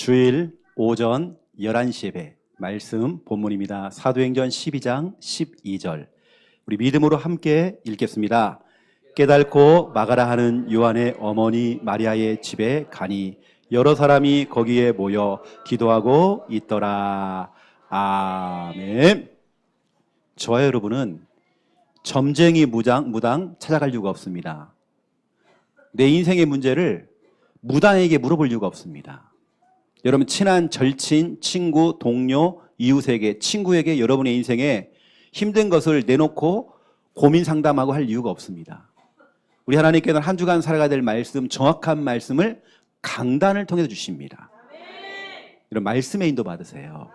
주일 오전 11시 예배 말씀 본문입니다. 사도행전 12장 12절 우리 믿음으로 함께 읽겠습니다. 깨닫고 마가라 하는 요한의 어머니 마리아의 집에 가니 여러 사람이 거기에 모여 기도하고 있더라. 아멘. 저와 여러분은 점쟁이 무당 찾아갈 이유가 없습니다. 내 인생의 문제를 무당에게 물어볼 이유가 없습니다. 여러분 친한 절친, 친구, 동료, 이웃에게, 친구에게 여러분의 인생에 힘든 것을 내놓고 고민 상담하고 할 이유가 없습니다. 우리 하나님께서는 한 주간 살아가야 될 말씀, 정확한 말씀을 강단을 통해서 주십니다. 이런 말씀에 인도 받으세요.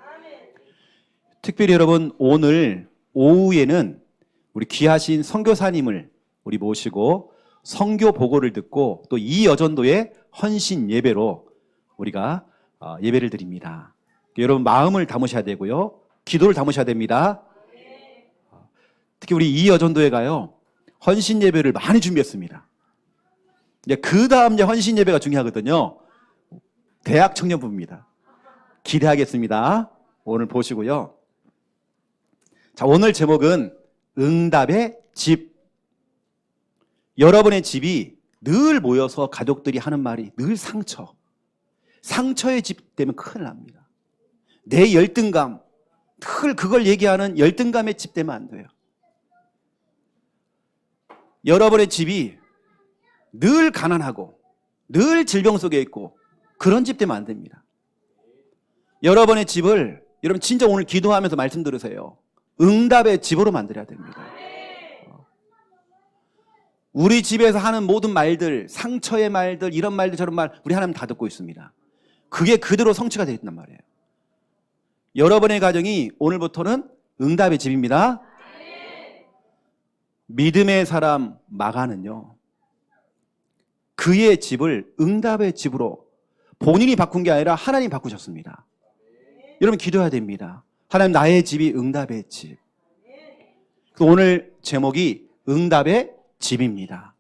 특별히 여러분 오늘 오후에는 우리 귀하신 선교사님을 우리 모시고 선교 보고를 듣고 또 이 여전도의 헌신 예배로 우리가 예배를 드립니다. 여러분 마음을 담으셔야 되고요. 기도를 담으셔야 됩니다. 특히 우리 이 여전도에 가요. 헌신 예배를 많이 준비했습니다. 이제 그 다음 이제 헌신 예배가 중요하거든요. 대학 청년부입니다. 기대하겠습니다. 오늘 보시고요. 자, 오늘 제목은 응답의 집. 여러분의 집이 늘 모여서 가족들이 하는 말이 늘 상처의 집 되면 큰일 납니다. 내 열등감, 늘 그걸 얘기하는 열등감의 집 되면 안 돼요. 여러분의 집이 늘 가난하고 늘 질병 속에 있고 그런 집 되면 안 됩니다. 여러분의 집을 여러분 진짜 오늘 기도하면서 말씀 들으세요. 응답의 집으로 만들어야 됩니다. 우리 집에서 하는 모든 말들, 상처의 말들, 이런 말들 저런 말 우리 하나님 다 듣고 있습니다. 그게 그대로 성취가 되어 있단 말이에요. 여러분의 가정이 오늘부터는 응답의 집입니다. 믿음의 사람 마가는요, 그의 집을 응답의 집으로 본인이 바꾼 게 아니라 하나님 바꾸셨습니다. 여러분 기도해야 됩니다. 하나님 나의 집이 응답의 집. 오늘 제목이 응답의 집입니다.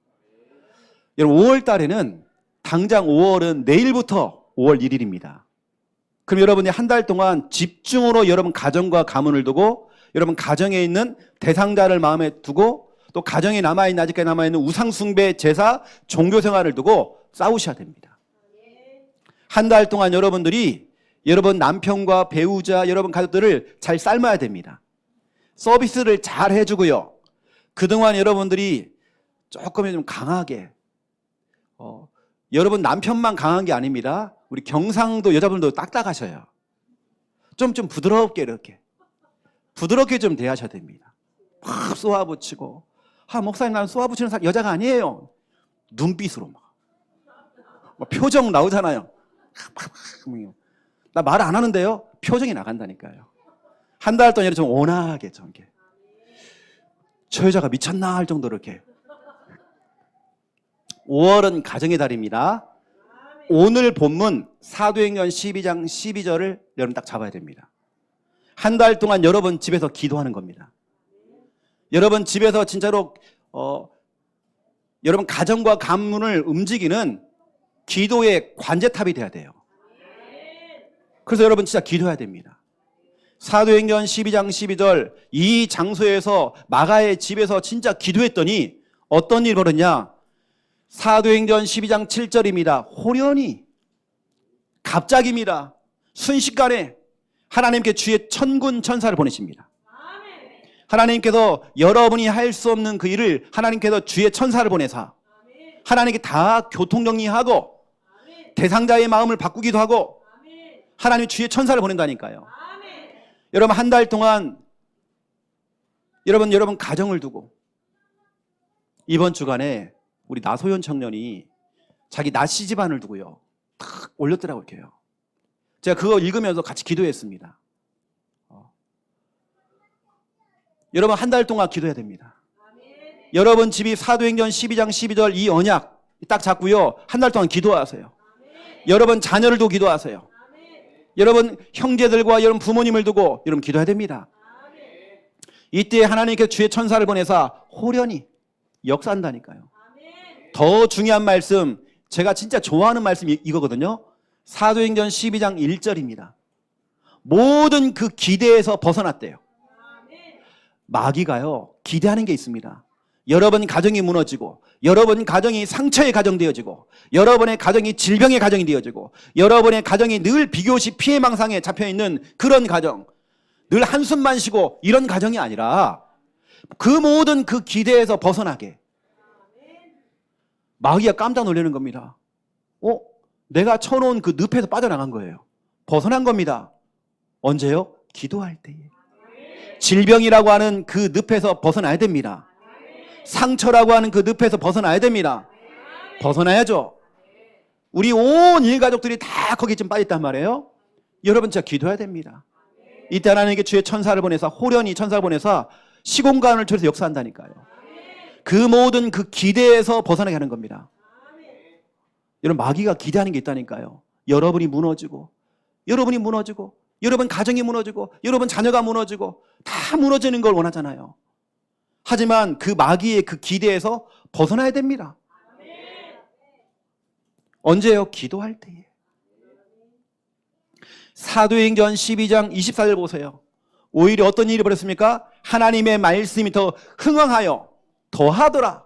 여러분 5월 달에는 당장 5월은 내일부터 5월 1일입니다. 그럼 여러분이 한 달 동안 집중으로 여러분 가정과 가문을 두고 여러분 가정에 있는 대상자를 마음에 두고 또 가정에 남아있는 아직까지 남아있는 우상숭배 제사 종교생활을 두고 싸우셔야 됩니다. 한 달 동안 여러분들이 여러분 남편과 배우자 여러분 가족들을 잘 삶아야 됩니다. 서비스를 잘 해주고요. 그동안 여러분들이 조금 좀 강하게 여러분 남편만 강한 게 아닙니다. 우리 경상도 여자분들도 딱딱하셔요. 좀 부드럽게 이렇게 부드럽게 좀 대하셔야 됩니다. 막 쏘아붙이고 목사님 나는 쏘아붙이는 여자가 아니에요. 눈빛으로 막 표정 나오잖아요. 나 말 안 하는데요. 표정이 나간다니까요. 한 달 동안 좀 온화하게 좀 이렇게 저 여자가 미쳤나 할 정도로 이렇게. 5월은 가정의 달입니다. 오늘 본문 사도행전 12장 12절을 여러분 딱 잡아야 됩니다. 한 달 동안 여러분 집에서 기도하는 겁니다. 여러분 집에서 진짜로 여러분 가정과 가문을 움직이는 기도의 관제탑이 돼야 돼요. 그래서 여러분 진짜 기도해야 됩니다. 사도행전 12장 12절 이 장소에서 마가의 집에서 진짜 기도했더니 어떤 일이 벌어졌냐? 사도행전 12장 7절입니다. 호련히 갑자기입니다. 순식간에 하나님께 주의 천군 천사를 보내십니다. 하나님께서 여러분이 할 수 없는 그 일을 하나님께서 주의 천사를 보내사 하나님께 다 교통정리하고 대상자의 마음을 바꾸기도 하고 하나님이 주의 천사를 보낸다니까요. 여러분 한 달 동안 여러분 가정을 두고 이번 주간에 우리 나소연 청년이 자기 나씨 집안을 두고요 탁 올렸더라고요. 이렇게요. 제가 그거 읽으면서 같이 기도했습니다. 여러분 한 달 동안 기도해야 됩니다. 여러분 집이 사도행전 12장 12절 이 언약 딱 잡고요 한 달 동안 기도하세요. 여러분 자녀를 두고 기도하세요. 여러분 형제들과 여러분 부모님을 두고 여러분 기도해야 됩니다. 이때 하나님께서 주의 천사를 보내사 호련히 역사한다니까요. 더 중요한 말씀 제가 진짜 좋아하는 말씀이 이거거든요. 사도행전 12장 1절입니다. 모든 그 기대에서 벗어났대요. 마귀가요, 기대하는 게 있습니다. 여러분 가정이 무너지고, 여러분 가정이 상처의 가정 되어지고, 여러분의 가정이 질병의 가정이 되어지고, 여러분의 가정이 늘 비교시 피해망상에 잡혀있는 그런 가정, 늘 한숨만 쉬고 이런 가정이 아니라 그 모든 그 기대에서 벗어나게 마귀가 깜짝 놀라는 겁니다. 내가 쳐놓은 그 늪에서 빠져나간 거예요. 벗어난 겁니다. 언제요? 기도할 때에. 질병이라고 하는 그 늪에서 벗어나야 됩니다. 상처라고 하는 그 늪에서 벗어나야 됩니다. 벗어나야죠. 우리 온 일가족들이 다 거기 좀 빠졌단 말이에요. 여러분 진짜 기도해야 됩니다. 이때 하나님께 주의 천사를 보내서, 호련히 천사를 보내서 시공간을 통해서 역사한다니까요. 그 모든 그 기대에서 벗어나게 하는 겁니다. 여러분 마귀가 기대하는 게 있다니까요. 여러분이 무너지고, 여러분이 무너지고, 여러분 가정이 무너지고, 여러분 자녀가 무너지고, 다 무너지는 걸 원하잖아요. 하지만 그 마귀의 그 기대에서 벗어나야 됩니다. 언제요? 기도할 때에. 사도행전 12장 24절 보세요. 오히려 어떤 일이 벌어졌습니까? 하나님의 말씀이 더 흥왕하여 더하더라.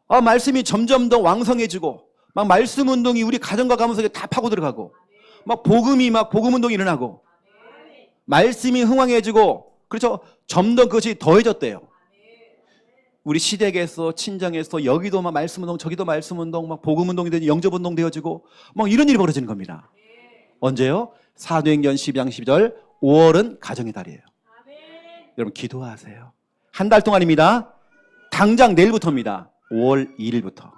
말씀이 점점 더 왕성해지고, 막 말씀 운동이 우리 가정과 가문 속에 다 파고 들어가고, 막 복음 운동이 일어나고, 말씀이 흥왕해지고, 그렇죠? 점점 그것이 더해졌대요. 우리 시댁에서, 친정에서, 여기도 막 말씀 운동, 저기도 말씀 운동, 막 복음 운동이 되고, 영접 운동 되어지고, 막 이런 일이 벌어지는 겁니다. 언제요? 사도행전 12장 12절, 5월은 가정의 달이에요. 여러분 기도하세요. 한 달 동안입니다. 당장 내일부터입니다. 5월 2일부터.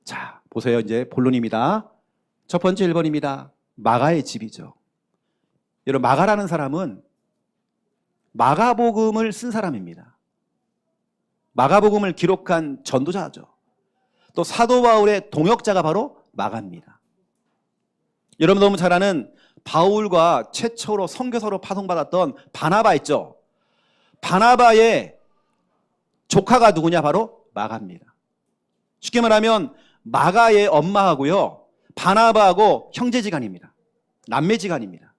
자, 보세요. 이제 본론입니다. 첫 번째 1번입니다. 마가의 집이죠. 여러분 마가라는 사람은 마가복음을 쓴 사람입니다. 마가복음을 기록한 전도자죠. 또 사도 바울의 동역자가 바로 마가입니다. 여러분 너무 잘 아는 바울과 최초로 선교사로 파송받았던 바나바 있죠. 바나바의 조카가 누구냐? 바로 마가입니다. 쉽게 말하면 마가의 엄마하고요, 바나바하고 형제지간입니다. 남매지간입니다.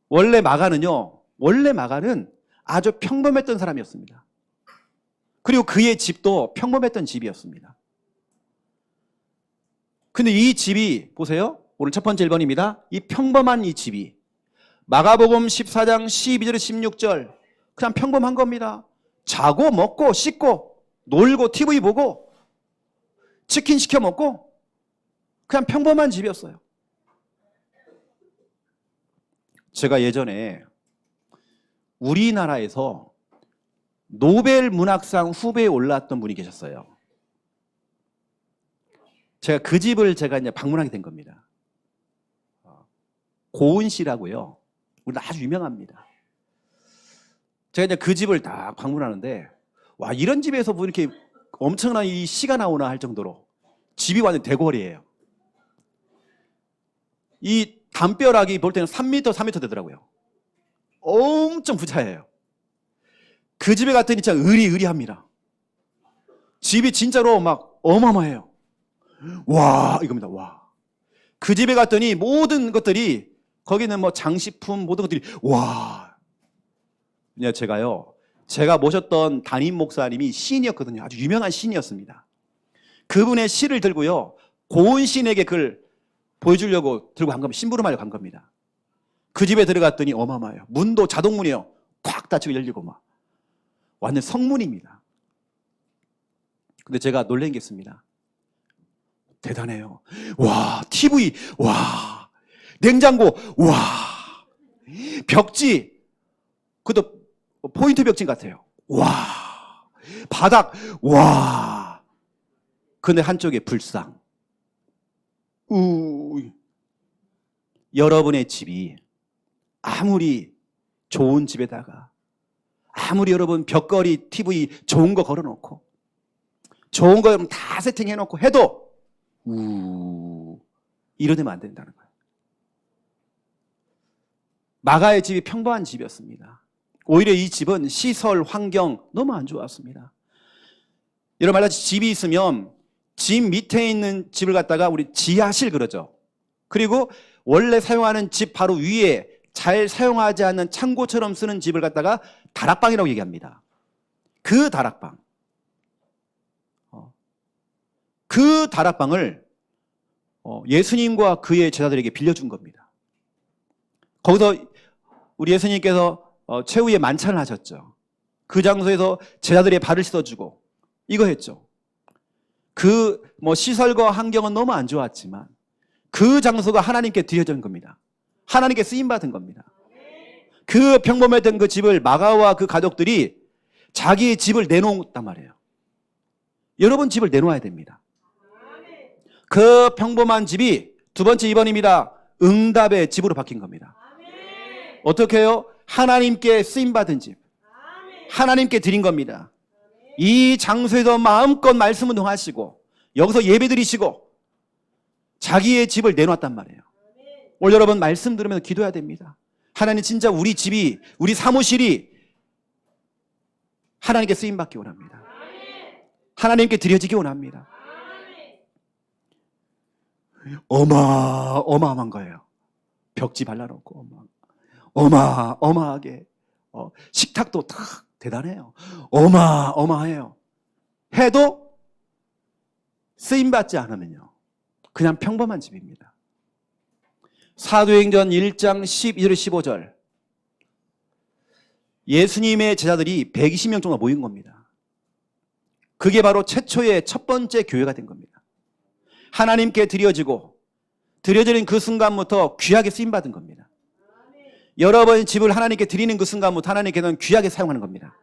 원래 마가는 아주 평범했던 사람이었습니다. 그리고 그의 집도 평범했던 집이었습니다. 근데 이 집이 보세요. 오늘 첫 번째 1번입니다. 이 평범한 이 집이 마가복음 14장 12절 16절 그냥 평범한 겁니다. 자고 먹고 씻고 놀고 TV 보고 치킨 시켜 먹고 그냥 평범한 집이었어요. 제가 예전에 우리나라에서 노벨 문학상 후보에 올랐던 분이 계셨어요. 제가 그 집을 이제 방문하게 된 겁니다. 고은 씨라고요. 우리 아주 유명합니다. 제가 이제 그 집을 딱 방문하는데, 와, 이런 집에서 뭐 이렇게 엄청난 이 시가 나오나 할 정도로 집이 완전 대궐이에요. 이 담벼락이 볼 때는 3m 되더라고요. 엄청 부자예요. 그 집에 갔더니 진짜 의리의리합니다. 집이 진짜로 막 어마어마해요. 와, 이겁니다. 와. 그 집에 갔더니 모든 것들이, 거기는 뭐 장식품 모든 것들이, 와. 그냥 제가 모셨던 담임 목사님이 시인이었거든요. 아주 유명한 시인이었습니다. 그분의 시를 들고요, 고은 시인에게 그걸 보여주려고 들고 간 겁니다. 심부름하려고 간 겁니다. 그 집에 들어갔더니 어마어마해요. 문도 자동문이에요. 콱 닫히고 열리고 막. 완전 성문입니다. 근데 제가 놀란 게 있습니다. 대단해요. 와, TV, 와, 냉장고, 와, 벽지, 그것도 포인트 벽지 같아요. 와, 바닥, 와. 근데 한쪽에 불상. 여러분의 집이 아무리 좋은 집에다가, 아무리 여러분 벽걸이, TV 좋은 거 걸어놓고, 좋은 거 여러분 다 세팅해놓고 해도 이러면 안 된다는 거예요. 마가의 집이 평범한 집이었습니다. 오히려 이 집은 시설, 환경 너무 안 좋았습니다. 여러분 말하지 집이 있으면 집 밑에 있는 집을 갖다가 우리 지하실 그러죠. 그리고 원래 사용하는 집 바로 위에 잘 사용하지 않는 창고처럼 쓰는 집을 갖다가 다락방이라고 얘기합니다. 그 다락방. 그 다락방을 예수님과 그의 제자들에게 빌려준 겁니다. 거기서 우리 예수님께서 최후의 만찬을 하셨죠. 그 장소에서 제자들의 발을 씻어주고 이거 했죠. 그 시설과 환경은 너무 안 좋았지만 그 장소가 하나님께 드려진 겁니다. 하나님께 쓰임받은 겁니다. 그 평범했던 그 집을 마가와 그 가족들이 자기의 집을 내놓았단 말이에요. 여러분 집을 내놓아야 됩니다. 그 평범한 집이 두 번째 2번입니다. 응답의 집으로 바뀐 겁니다. 어떻게 해요? 하나님께 쓰임받은 집. 하나님께 드린 겁니다. 이 장소에서 마음껏 말씀 운동하시고 여기서 예배 드리시고 자기의 집을 내놓았단 말이에요. 오늘 여러분 말씀 들으면서 기도해야 됩니다. 하나님 진짜 우리 집이 우리 사무실이 하나님께 쓰임받기 원합니다. 하나님께 드려지기 원합니다. 어마어마한 거예요. 벽지 발라놓고 어마어마하게 식탁도 탁 대단해요. 어마어마해요. 해도 쓰임받지 않으면요 그냥 평범한 집입니다. 사도행전 1장 12절 15절 예수님의 제자들이 120명 정도 모인 겁니다. 그게 바로 최초의 첫 번째 교회가 된 겁니다. 하나님께 드려지는 그 순간부터 귀하게 쓰임받은 겁니다. 여러분의 집을 하나님께 드리는 그 순간부터 하나님께서는 귀하게 사용하는 겁니다.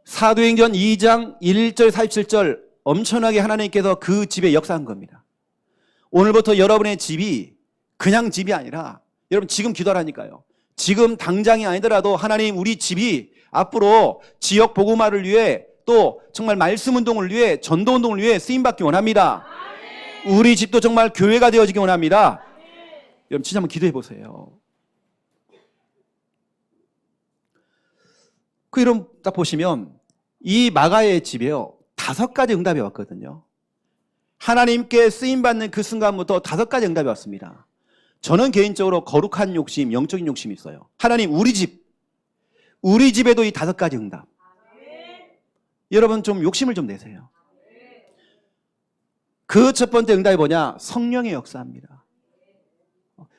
사도행전 2장 1절 47절 엄청나게 하나님께서 그 집에 역사한 겁니다. 오늘부터 여러분의 집이 그냥 집이 아니라 여러분 지금 기도하라니까요. 지금 당장이 아니더라도 하나님 우리 집이 앞으로 지역 복음화를 위해 또 정말 말씀 운동을 위해 전도 운동을 위해 쓰임받기 원합니다. 우리 집도 정말 교회가 되어지기 원합니다. 여러분 진짜 한번 기도해 보세요. 여러분 딱 보시면 이 마가의 집에요 5가지 응답이 왔거든요. 하나님께 쓰임받는 그 순간부터 5가지 응답이 왔습니다. 저는 개인적으로 거룩한 욕심, 영적인 욕심이 있어요. 하나님 우리 집에도 이 5가지 응답. 여러분 좀 욕심을 좀 내세요. 그 첫 번째 응답이 뭐냐? 성령의 역사입니다.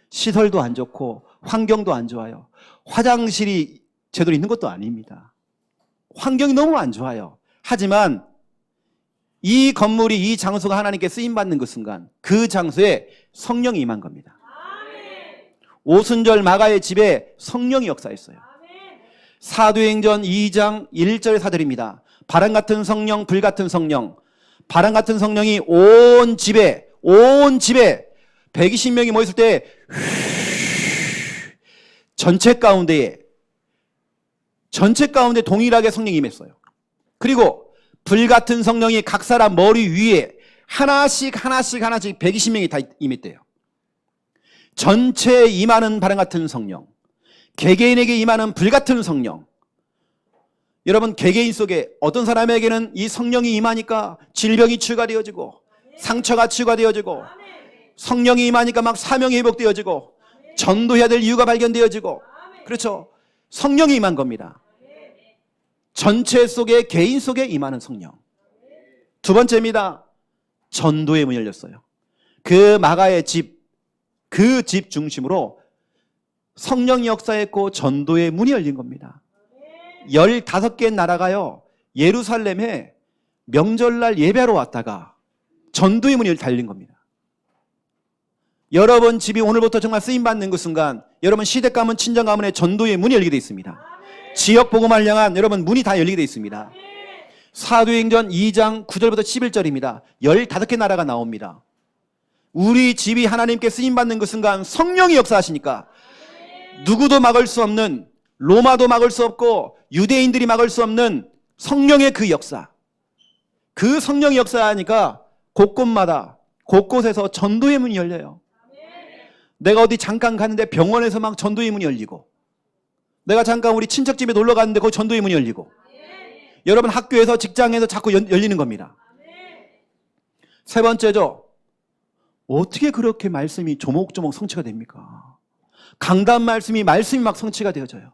시설도 안 좋고 환경도 안 좋아요. 화장실이 제대로 있는 것도 아닙니다. 환경이 너무 안 좋아요. 하지만 이 건물이 이 장소가 하나님께 쓰임받는 그 순간 그 장소에 성령이 임한 겁니다. 오순절 마가의 집에 성령이 역사했어요. 사도행전 2장 1절의 사들입니다. 바람 같은 성령, 불 같은 성령. 바람 같은 성령이 온 집에 120명이 모였을 때 전체 가운데 동일하게 성령이 임했어요. 그리고 불 같은 성령이 각 사람 머리 위에 하나씩 120명이 다 임했대요. 전체에 임하는 바람 같은 성령, 개개인에게 임하는 불 같은 성령. 여러분 개개인 속에 어떤 사람에게는 이 성령이 임하니까 질병이 치유되어지고 상처가 치유되어지고 성령이 임하니까 막 사명이 회복되어지고 전도해야 될 이유가 발견되어지고 그렇죠. 성령이 임한 겁니다. 전체 속에 개인 속에 임하는 성령. 두 번째입니다. 전도의 문이 열렸어요. 그 마가의 집, 그 집 중심으로 성령이 역사했고 전도의 문이 열린 겁니다. 15개 나라가요 예루살렘에 명절날 예배하러 왔다가 전도의 문이 달린 겁니다. 여러분 집이 오늘부터 정말 쓰임받는 그 순간 여러분 시댁 가문 친정 가문의 전도의 문이 열리게 되어 있습니다. 지역 복음화를 향한 여러분 문이 다 열리게 되어 있습니다. 사도행전 2장 9절부터 11절입니다. 15개 나라가 나옵니다. 우리 집이 하나님께 쓰임받는 그 순간 성령이 역사하시니까 누구도 막을 수 없는, 로마도 막을 수 없고 유대인들이 막을 수 없는 성령의 그 역사. 그 성령이 역사하니까 곳곳에서 전도의 문이 열려요. 내가 어디 잠깐 갔는데 병원에서 막 전도의 문이 열리고, 내가 잠깐 우리 친척집에 놀러 갔는데 거기 전도의 문이 열리고, 여러분 학교에서 직장에서 자꾸 열리는 겁니다. 세 번째죠. 어떻게 그렇게 말씀이 조목조목 성취가 됩니까? 강단 말씀이 막 성취가 되어져요.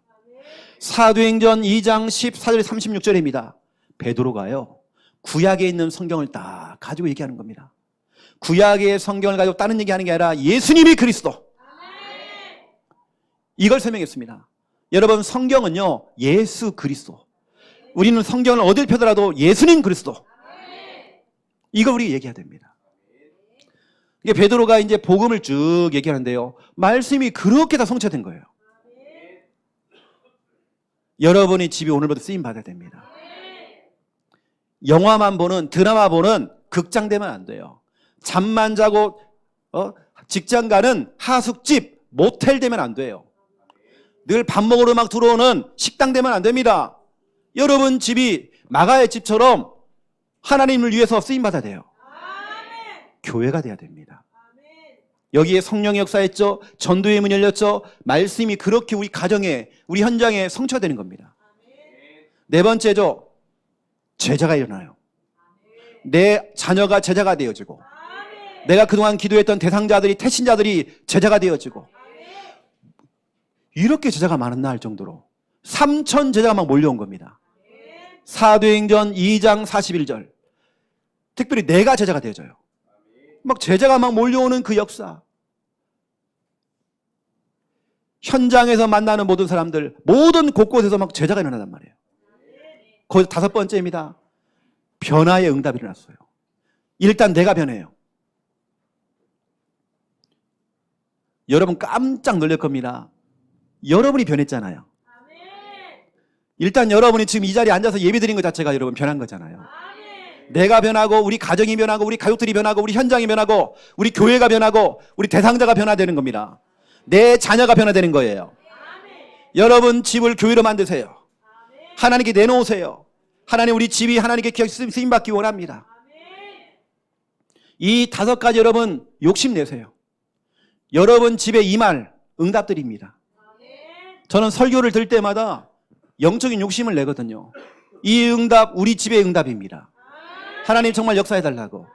사도행전 2장 14절 36절입니다. 베드로가요, 구약에 있는 성경을 딱 가지고 얘기하는 겁니다. 구약의 성경을 가지고 다른 얘기하는 게 아니라 예수님이 그리스도, 이걸 설명했습니다. 여러분, 성경은요 예수 그리스도, 우리는 성경을 어딜 펴더라도 예수님 그리스도, 이걸 우리 얘기해야 됩니다. 이게 베드로가 이제 복음을 쭉 얘기하는데요, 말씀이 그렇게 다 성취된 거예요. 여러분의 집이 오늘부터 쓰임 받아야 됩니다. 영화만 보는, 드라마 보는 극장 되면 안 돼요. 잠만 자고 직장 가는 하숙집, 모텔 되면 안 돼요. 늘 밥 먹으러 막 들어오는 식당 되면 안 됩니다. 여러분 집이 마가의 집처럼 하나님을 위해서 쓰임 받아야 돼요. 교회가 돼야 됩니다. 여기에 성령의 역사했죠. 전도의 문이 열렸죠. 말씀이 그렇게 우리 가정에, 우리 현장에 성취가 되는 겁니다. 네 번째죠. 제자가 일어나요. 내 자녀가 제자가 되어지고, 내가 그동안 기도했던 대상자들이, 태신자들이 제자가 되어지고, 이렇게 제자가 많은 날 정도로 3,000 제자가 막 몰려온 겁니다. 사도행전 2장 41절. 특별히 내가 제자가 되어져요. 막 제자가 막 몰려오는 그 역사. 현장에서 만나는 모든 사람들, 모든 곳곳에서 막 제자가 일어나단 말이에요. 거기서 다섯 번째입니다. 변화의 응답이 일어났어요. 일단 내가 변해요. 여러분 깜짝 놀랄 겁니다. 여러분이 변했잖아요. 일단 여러분이 지금 이 자리에 앉아서 예배드린 것 자체가 여러분 변한 거잖아요. 내가 변하고, 우리 가정이 변하고, 우리 가족들이 변하고, 우리 현장이 변하고, 우리 교회가 변하고, 우리 대상자가 변화되는 겁니다. 내 자녀가 변화되는 거예요. 여러분 집을 교회로 만드세요. 하나님께 내놓으세요. 하나님, 우리 집이 하나님께 쓰임받기 원합니다. 이 다섯 가지 여러분 욕심내세요. 여러분 집에 임할 응답들입니다. 저는 설교를 들 때마다 영적인 욕심을 내거든요. 이 응답 우리 집의 응답입니다. 하나님 정말 역사해달라고.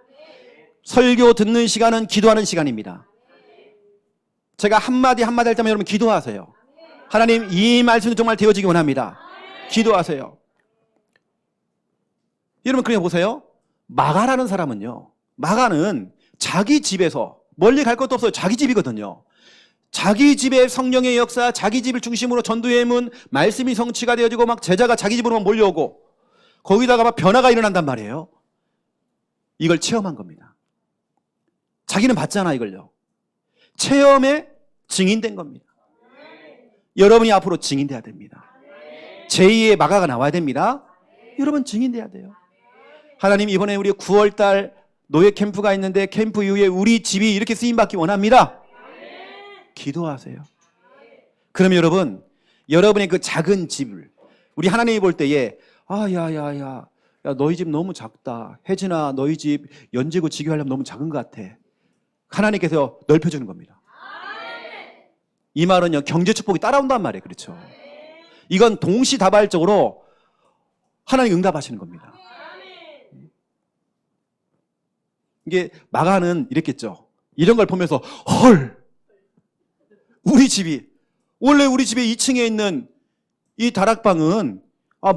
설교 듣는 시간은 기도하는 시간입니다. 제가 한마디 한마디 할 때만 여러분 기도하세요. 하나님, 이 말씀이 정말 되어지기 원합니다. 기도하세요. 여러분 그냥 보세요. 마가라는 사람은요, 마가는 자기 집에서 멀리 갈 것도 없어요. 자기 집이거든요. 자기 집의 성령의 역사, 자기 집을 중심으로 전도의 문, 말씀이 성취가 되어지고 막 제자가 자기 집으로만 몰려오고, 거기다가 막 변화가 일어난단 말이에요. 이걸 체험한 겁니다. 자기는 봤잖아, 이걸요. 체험에 증인된 겁니다. 여러분이 앞으로 증인돼야 됩니다. 제2의 마가가 나와야 됩니다. 여러분 증인돼야 돼요. 하나님, 이번에 우리 9월달 노예 캠프가 있는데 캠프 이후에 우리 집이 이렇게 쓰임받기 원합니다. 기도하세요. 그럼 여러분, 여러분의 그 작은 집을 우리 하나님이 볼 때에 야, 너희 집 너무 작다. 혜진아, 너희 집 연제구 지교하려면 너무 작은 것 같아. 하나님께서 넓혀주는 겁니다. 이 말은요, 경제 축복이 따라온단 말이에요. 그렇죠? 이건 동시다발적으로 하나님 응답하시는 겁니다. 이게 마가는 이랬겠죠. 이런 걸 보면서 헐, 우리 집이, 원래 우리 집에 2층에 있는 이 다락방은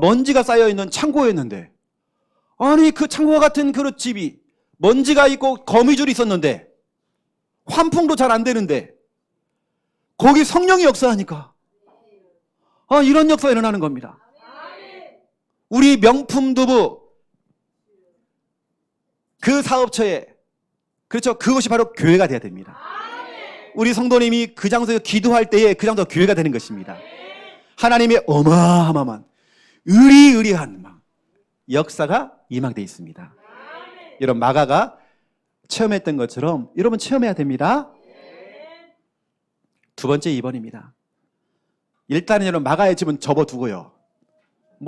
먼지가 쌓여있는 창고였는데, 아니 그 창고와 같은 그 집이 먼지가 있고 거미줄이 있었는데 환풍도 잘 안 되는데 거기 성령이 역사하니까 이런 역사가 일어나는 겁니다. 우리 명품 두부 그 사업처에, 그렇죠, 그것이 바로 교회가 돼야 됩니다. 우리 성도님이 그 장소에서 기도할 때에 그 장소가 교회가 되는 것입니다. 하나님의 어마어마한 의리의리한 역사가 임하게 있습니다. 여러분 마가가 체험했던 것처럼 여러분 체험해야 됩니다. 두 번째 2번입니다. 일단은 여러분 마가의 집은 접어두고요.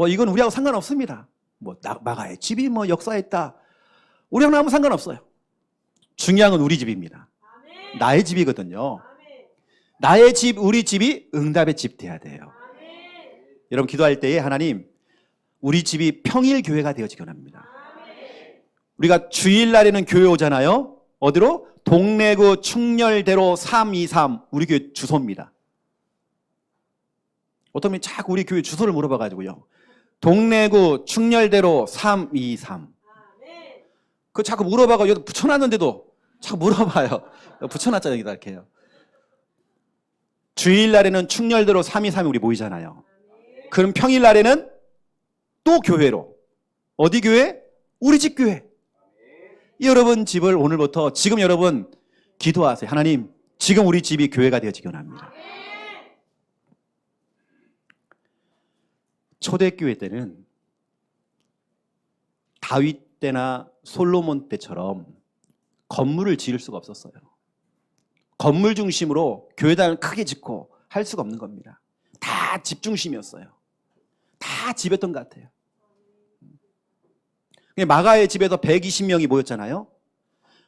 이건 우리하고 상관없습니다. 마가의 집이 역사했다. 우리하고는 아무 상관없어요. 중요한 건 우리 집입니다. 나의 집이거든요. 나의 집, 우리 집이 응답의 집 돼야 돼요. 여러분 기도할 때에 하나님, 우리 집이 평일교회가 되어지기 원합니다. 우리가 주일날에는 교회 오잖아요. 어디로? 동래구 충렬대로 323 우리 교회 주소입니다. 어떤 분이 자꾸 우리 교회 주소를 물어봐가지고요. 동래구 충렬대로 323. 그 자꾸 물어봐가 여기 붙여놨는데도 자꾸 물어봐요. 붙여놨잖아요. 여기다 이렇게 해요. 주일날에는 충렬대로 323이 우리 모이잖아요. 그럼 평일날에는 또 교회로. 어디 교회? 우리 집 교회. 여러분 집을 오늘부터 지금 여러분 기도하세요. 하나님, 지금 우리 집이 교회가 되어지기 원합니다. 초대교회 때는 다윗 때나 솔로몬 때처럼 건물을 지을 수가 없었어요. 건물 중심으로 교회당을 크게 짓고 할 수가 없는 겁니다. 다 집 중심이었어요. 다 집이었던 것 같아요. 마가의 집에서 120명이 모였잖아요.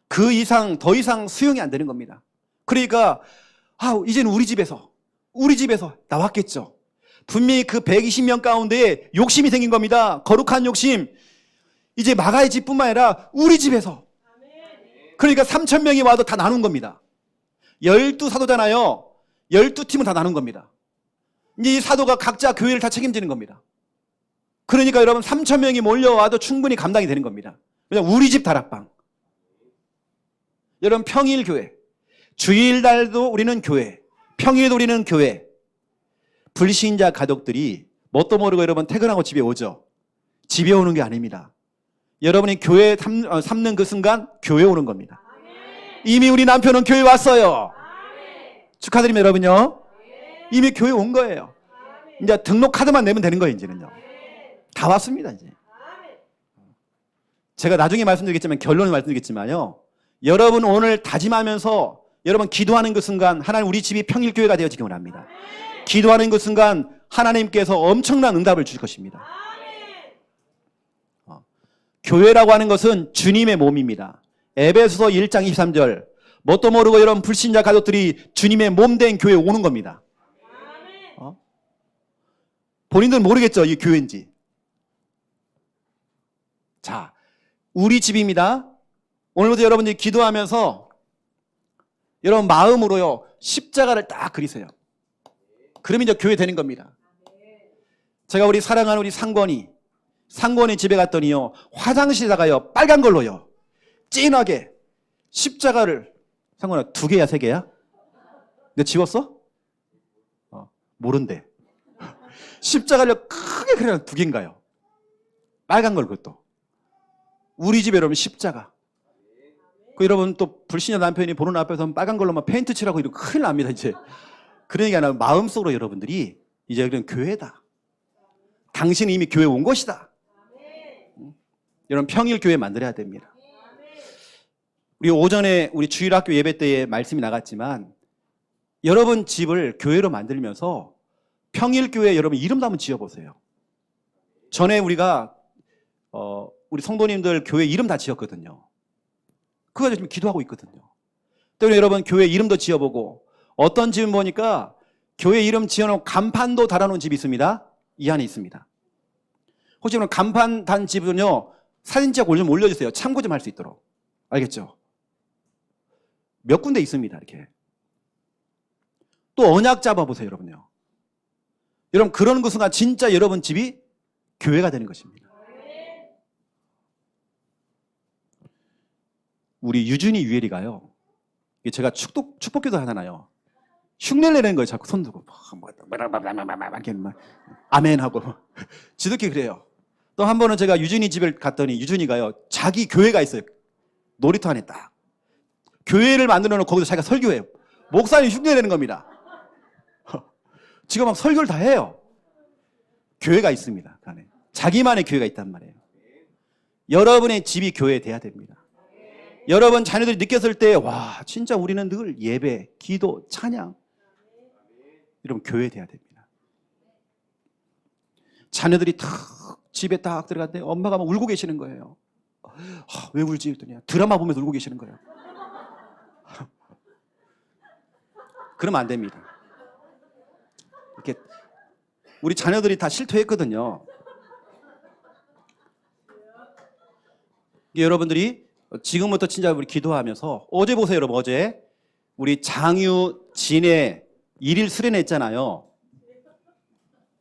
그 이상 더 이상 수용이 안 되는 겁니다. 그러니까 이제는 우리 집에서 나왔겠죠. 분명히 그 120명 가운데 욕심이 생긴 겁니다. 거룩한 욕심. 이제 마가의 집뿐만 아니라 우리 집에서. 그러니까 3,000명이 와도 다 나눈 겁니다. 12사도잖아요. 12팀은 다 나눈 겁니다. 이제 이 사도가 각자 교회를 다 책임지는 겁니다. 그러니까 여러분 3,000명이 몰려와도 충분히 감당이 되는 겁니다. 그냥 우리 집 다락방. 여러분 평일 교회. 주일날도 우리는 교회. 평일도 우리는 교회. 불신자 가족들이 뭣도 모르고 여러분 퇴근하고 집에 오죠. 집에 오는 게 아닙니다. 여러분이 교회 삼는 그 순간 교회 오는 겁니다. 이미 우리 남편은 교회 왔어요. 축하드립니다 여러분요. 이미 교회 온 거예요. 이제 등록 카드만 내면 되는 거예요 이제는요. 다 왔습니다 이제. 제가 나중에 말씀드리겠지만 결론을 말씀드리겠지만요. 여러분 오늘 다짐하면서 여러분 기도하는 그 순간 하나님 우리 집이 평일교회가 되어지기 원합니다. 기도하는 그 순간 하나님께서 엄청난 응답을 주실 것입니다. 교회라고 하는 것은 주님의 몸입니다. 에베소서 1장 23절 뭣도 모르고 여러분 불신자 가족들이 주님의 몸된 교회에 오는 겁니다. 본인들은 모르겠죠 이 교회인지. 자, 우리 집입니다. 오늘부터 여러분들이 기도하면서 여러분 마음으로요 십자가를 딱 그리세요. 그러면 이제 교회 되는 겁니다. 제가 우리 사랑하는 우리 상권이 집에 갔더니요 화장실에다가요 빨간 걸로요 진하게 십자가를 상권아 2개야 3개야? 너 지웠어? 모른대. 십자가를 크게 그려놓은 2개인가요? 빨간 걸 그것도. 우리 집에 여러분 십자가. 그 여러분 또 불신자 남편이 보는 앞에서 빨간 걸로만 페인트 칠하고 이러면 큰일 납니다 이제. 그러니까 마음속으로 여러분들이 이제 그냥 교회다. 당신은 이미 교회 온 것이다. 여러분 평일 교회 만들어야 됩니다. 우리 오전에 우리 주일학교 예배 때에 말씀이 나갔지만 여러분 집을 교회로 만들면서 평일 교회 여러분 이름도 한번 지어보세요. 전에 우리가 우리 성도님들 교회 이름 다 지었거든요. 그거 지금 기도하고 있거든요. 때문에 여러분 교회 이름도 지어보고 어떤 집은 보니까 교회 이름 지어놓은 간판도 달아놓은 집이 있습니다. 이 안에 있습니다. 혹시 그럼 간판 단 집은요 사진 찍어 좀 올려주세요. 참고 좀 할 수 있도록. 알겠죠? 몇 군데 있습니다. 이렇게. 또 언약 잡아보세요. 여러분요. 여러분 그런 그 순간 진짜 여러분 집이 교회가 되는 것입니다. 우리 유준이 유엘이가요. 제가 축복기도 하잖아요. 흉내를 내는 거예요. 자꾸 손 들고 아멘 하고 지들끼리 그래요. 또 한 번은 제가 유준이 집에 갔더니 유준이가요. 자기 교회가 있어요. 놀이터 안에 딱. 교회를 만들어 놓고 거기서 자기가 설교해요. 목사님 흉내 내는 겁니다. 지금 막 설교를 다 해요. 교회가 있습니다. 그 안에. 자기만의 교회가 있단 말이에요. 여러분의 집이 교회 돼야 됩니다. 여러분 자녀들이 느꼈을 때 와 진짜 우리는 늘 예배, 기도, 찬양 여러분 교회 돼야 됩니다. 자녀들이 탁 집에 딱 들어갔는데 엄마가 막 울고 계시는 거예요. 왜 울지? 했더니 드라마 보면서 울고 계시는 거예요. 그러면 안 됩니다. 이렇게 우리 자녀들이 다 실토했거든요. 여러분들이 지금부터 진짜 우리 기도하면서 어제 보세요, 여러분. 어제 우리 장유 진해 일일 수련했잖아요.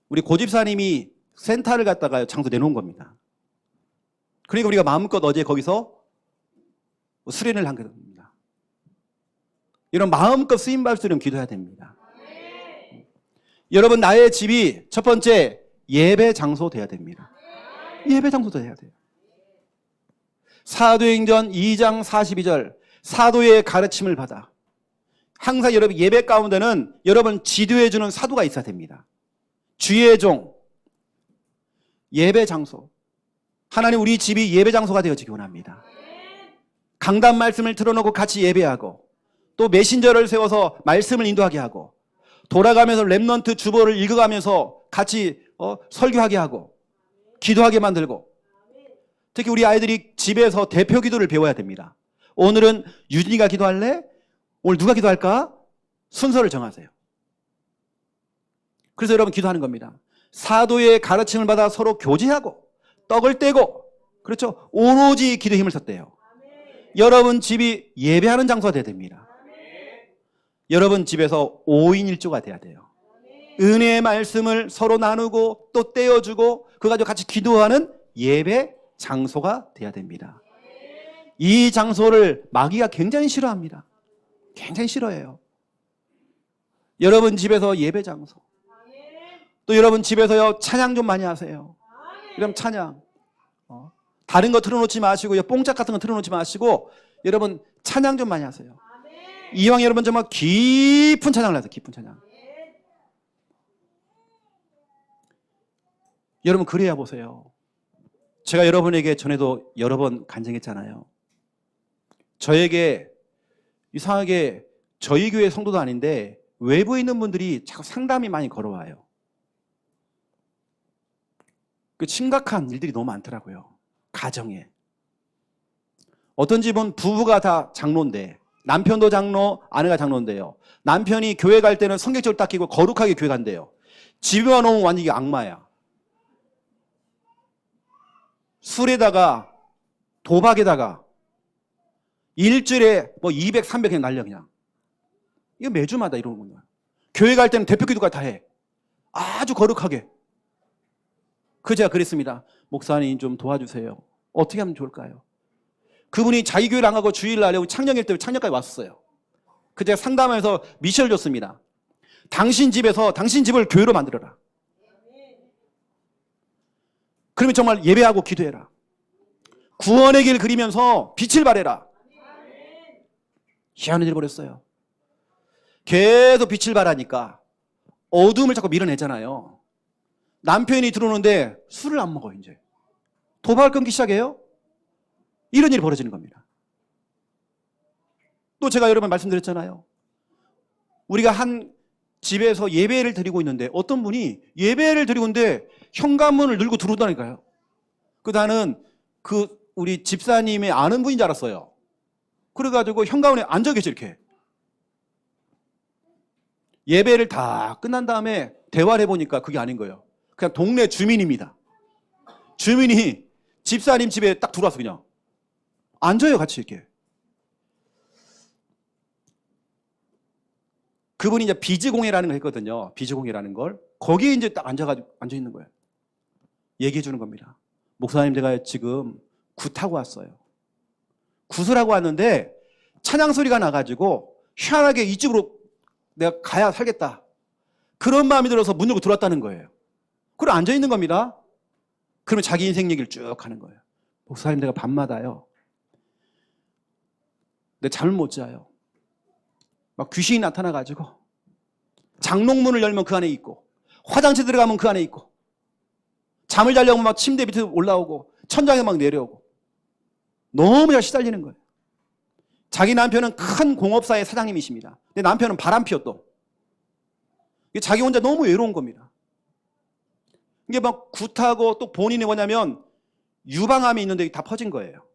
우리 고집사님이 센터를 갖다가 장소 내놓은 겁니다. 그러니까 우리가 마음껏 어제 거기서 수련을 한 겁니다. 이런 마음껏 쓰임받을 수 있는 기도해야 됩니다. 여러분, 나의 집이 첫 번째 예배 장소 돼야 됩니다. 예배 장소도 돼야 돼요. 사도행전 2장 42절 사도의 가르침을 받아. 항상 여러분 예배 가운데는 여러분 지도해주는 사도가 있어야 됩니다. 주의 종, 예배 장소. 하나님, 우리 집이 예배 장소가 되어지기 원합니다. 강단 말씀을 틀어놓고 같이 예배하고, 또 메신저를 세워서 말씀을 인도하게 하고, 돌아가면서 렘넌트 주보를 읽어가면서 같이 설교하게 하고 기도하게 만들고, 특히 우리 아이들이 집에서 대표 기도를 배워야 됩니다. 오늘은 유진이가 기도할래? 오늘 누가 기도할까? 순서를 정하세요. 그래서 여러분 기도하는 겁니다. 사도의 가르침을 받아 서로 교제하고 떡을 떼고, 그렇죠? 오로지 기도에 힘을 썼대요. 여러분 집이 예배하는 장소가 돼야 됩니다. 여러분 집에서 5인 1조가 돼야 돼요. 은혜의 말씀을 서로 나누고 또 떼어주고 그거 가지고 같이 기도하는 예배 장소가 돼야 됩니다. 이 장소를 마귀가 굉장히 싫어합니다. 굉장히 싫어해요. 여러분 집에서 예배 장소, 또 여러분 집에서요 찬양 좀 많이 하세요. 그럼 찬양 다른 거 틀어놓지 마시고요, 뽕짝 같은 거 틀어놓지 마시고 여러분 찬양 좀 많이 하세요. 이왕 여러분 정말 깊은 찬양을 하세요. 깊은 찬양. 여러분 그래야 보세요. 제가 여러분에게 전에도 여러 번 간증했잖아요. 저에게 이상하게 저희 교회 성도도 아닌데 외부에 있는 분들이 자꾸 상담이 많이 걸어와요. 그 심각한 일들이 너무 많더라고요. 가정에. 어떤 집은 부부가 다 장로인데, 남편도 장로, 아내가 장로인데요. 남편이 교회 갈 때는 성경책을 딱 끼고 거룩하게 교회 간대요. 집에 와놓으면 완전히 악마야. 술에다가 도박에다가 일주일에 뭐 200, 300 그냥 날려 그냥. 이거 매주마다 이러는 거야. 교회 갈 때는 대표 기도까지 다 해. 아주 거룩하게. 제가 그랬습니다. 목사님 좀 도와주세요. 어떻게 하면 좋을까요? 그분이 자기 교회를 안 가고 주일날 여기 창녕일 때 창녕까지 왔었어요. 제가 상담하면서 미션을 줬습니다. 당신 집에서 당신 집을 교회로 만들어라. 그러면 정말 예배하고 기도해라. 구원의 길 그리면서 빛을 발해라. 희한한 일을 벌였어요. 계속 빛을 발하니까 어둠을 자꾸 밀어내잖아요. 남편이 들어오는데 술을 안 먹어요. 이제 도박을 끊기 시작해요. 이런 일이 벌어지는 겁니다. 또 제가 여러 번 말씀드렸잖아요. 우리가 한 집에서 예배를 드리고 있는데 어떤 분이 예배를 드리고 있는데 현관문을 열고 들어오다니까요. 나는 우리 집사님의 아는 분인 줄 알았어요. 그래가지고 현관문에 앉아 계셔 이렇게. 예배를 다 끝난 다음에 대화를 해보니까 그게 아닌 거예요. 그냥 동네 주민입니다. 주민이 집사님 집에 딱 들어와서 그냥 앉아요, 같이 이렇게. 그분이 이제 비즈공예라는 걸 했거든요. 비즈공예라는 걸. 거기에 이제 딱 앉아가지고 앉아 있는 거예요. 얘기해 주는 겁니다. 목사님, 제가 지금 굿하고 왔어요. 굿을 하고 왔는데 찬양 소리가 나가지고 희한하게 이쪽으로 내가 가야 살겠다. 그런 마음이 들어서 문 열고 들어왔다는 거예요. 그리고 앉아 있는 겁니다. 그러면 자기 인생 얘기를 쭉 하는 거예요. 목사님, 내가 밤마다요. 내 잠을 못 자요. 막 귀신이 나타나가지고 장롱문을 열면 그 안에 있고, 화장실 들어가면 그 안에 있고, 잠을 자려면 막 침대 밑에 올라오고 천장에 막 내려오고 너무 잘 시달리는 거예요. 자기 남편은 큰 공업사의 사장님이십니다. 근데 남편은 바람피워 또. 자기 혼자 너무 외로운 겁니다. 이게 막 굿하고 또 본인이 뭐냐면 유방암이 있는데 다 퍼진 거예요.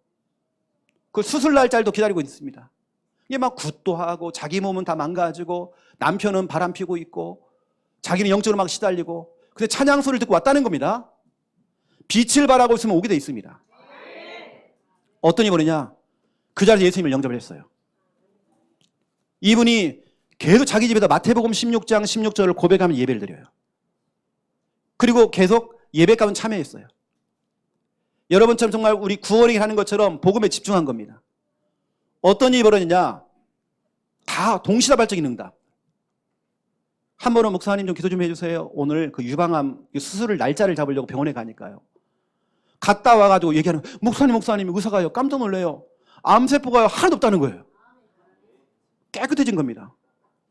그 수술 날짜도 기다리고 있습니다. 이게 막 굿도 하고 자기 몸은 다 망가지고 남편은 바람 피고 있고 자기는 영적으로 막 시달리고, 근데 찬양 소리를 듣고 왔다는 겁니다. 빛을 발하고 있으면 오게 돼 있습니다. 어떤 이분이냐? 그 자리에 예수님을 영접을 했어요. 이분이 계속 자기 집에다 마태복음 16장 16절을 고백하면 예배를 드려요. 그리고 계속 예배 가운 참여했어요. 여러분처럼 정말 우리 구원이 하는 것처럼 복음에 집중한 겁니다. 어떤 일이 벌어지냐? 다 동시다발적인 응답. 한 번은 목사님 좀 기도 좀 해주세요. 오늘 그 유방암 수술을 날짜를 잡으려고 병원에 가니까요. 갔다 와가지고 얘기하는 목사님 의사가요 깜짝 놀래요. 암세포가 하나도 없다는 거예요. 깨끗해진 겁니다.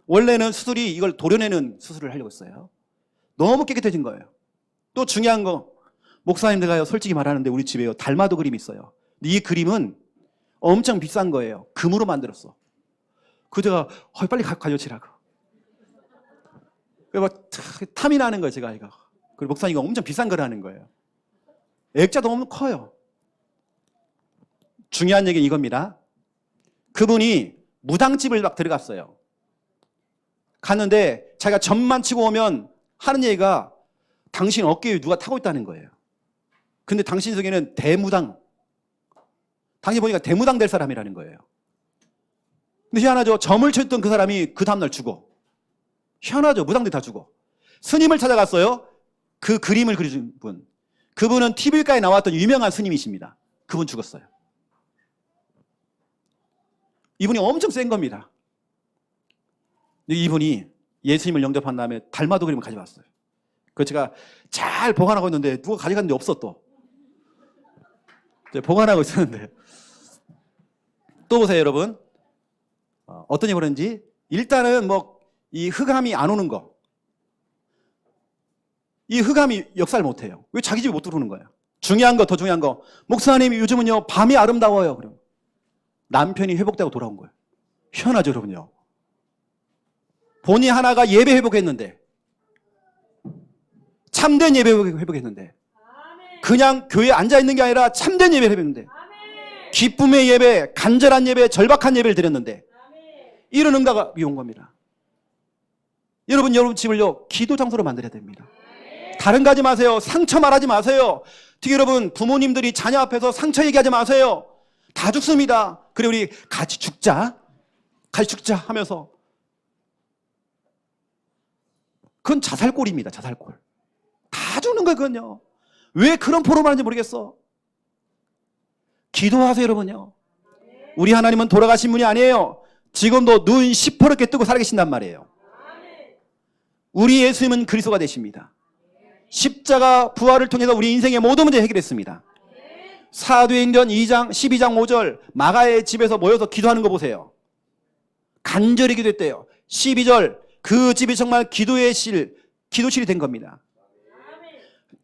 원래는 수술이 이걸 도려내는 수술을 하려고 했어요. 너무 깨끗해진 거예요. 또 중요한 거 목사님 내가요 솔직히 말하는데 우리 집에요 달마도 그림이 있어요. 근데 이 그림은 엄청 비싼 거예요. 금으로 만들었어. 그 제가 빨리 가져치라고. 그래서 탐이 나는 거예요 제가 이거. 그리고 목사님 이거 엄청 비싼 거라는 거예요. 액자도 너무 커요. 중요한 얘기는 이겁니다. 그분이 무당집을 막 들어갔어요. 갔는데 자기가 점만 치고 오면 하는 얘기가 당신 어깨에 누가 타고 있다는 거예요. 근데 당신 속에는 대무당, 당신 보니까 대무당 될 사람이라는 거예요. 근데 희한하죠. 점을 쳤던 그 사람이 그 다음날 죽어. 희한하죠. 무당들이 다 죽어. 스님을 찾아갔어요. 그 그림을 그려준 분. 그분은 TV가에 나왔던 유명한 스님이십니다. 그분 죽었어요. 이분이 엄청 센 겁니다. 이분이 예수님을 영접한 다음에 달마도 그림을 가져왔어요. 그거 제가 잘 보관하고 있는데 누가 가져갔는데 없어 또. 보관하고 있었는데. 또 보세요 여러분. 어떤 일이 그런지 일단은 이 흑암이 안 오는 거. 이 흑암이 역사를 못해요. 왜 자기 집에 못 들어오는 거예요? 중요한 거, 더 중요한 거. 목사님 요즘은요 밤이 아름다워요. 그럼 남편이 회복되고 돌아온 거예요. 희한하죠 여러분요. 본인 하나가 예배 회복했는데 참된 예배 회복했는데 그냥 교회에 앉아있는 게 아니라 참된 예배를 회복했는데 기쁨의 예배, 간절한 예배, 절박한 예배를 드렸는데 이런 응답이 온 겁니다. 여러분 집을요 기도 장소로 만들어야 됩니다. 다른 거 하지 마세요. 상처 말하지 마세요. 특히 여러분 부모님들이 자녀 앞에서 상처 얘기하지 마세요. 다 죽습니다. 그래 우리 같이 죽자 하면서 그건 자살골입니다. 자살골. 다 죽는 거예요 그건요. 왜 그런 포럼을 하는지 모르겠어. 기도하세요 여러분요. 우리 하나님은 돌아가신 분이 아니에요. 지금도 눈 시퍼렇게 뜨고 살아계신단 말이에요. 우리 예수님은 그리스도가 되십니다. 십자가 부활을 통해서 우리 인생의 모든 문제 해결했습니다. 사도행전 2장 12장 5절 마가의 집에서 모여서 기도하는 거 보세요. 간절히 기도했대요. 12절 그 집이 정말 기도실이 된 겁니다.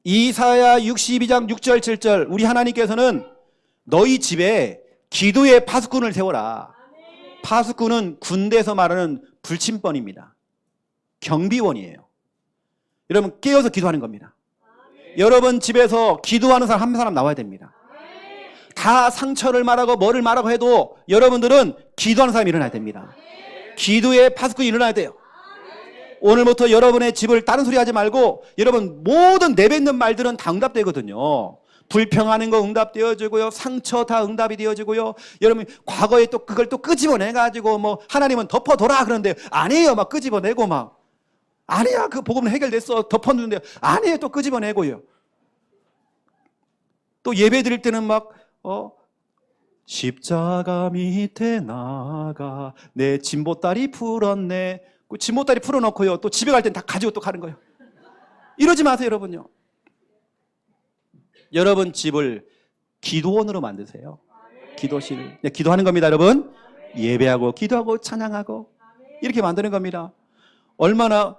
이사야 62장 6절 7절 우리 하나님께서는 너희 집에 기도의 파수꾼을 세워라. 파수꾼은 군대에서 말하는 불침번입니다. 경비원이에요. 여러분 깨어서 기도하는 겁니다. 여러분 집에서 기도하는 사람 한 사람 나와야 됩니다. 다 상처를 말하고 뭐를 말하고 해도 여러분들은 기도하는 사람이 일어나야 됩니다. 기도의 파수꾼이 일어나야 돼요. 오늘부터 여러분의 집을 다른 소리 하지 말고 여러분 모든 내뱉는 말들은 다 응답되거든요. 불평하는 거 응답되어지고요. 상처 다 응답이 되어지고요. 여러분 과거에 또 그걸 또 끄집어내가지고 하나님은 덮어둬라 그러는데 아니에요. 막 끄집어내고 아니야 그 복음은 해결됐어 덮어놓는데 아니에요. 또 끄집어내고요. 또 예배 드릴 때는 십자가 밑에 나가 내 진보다리 풀었네. 그 진보다리 풀어놓고요. 또 집에 갈 땐 다 가지고 또 가는 거예요. 이러지 마세요 여러분요. 여러분 집을 기도원으로 만드세요. 기도실. 기도하는 겁니다 여러분. 예배하고 기도하고 찬양하고 이렇게 만드는 겁니다. 얼마나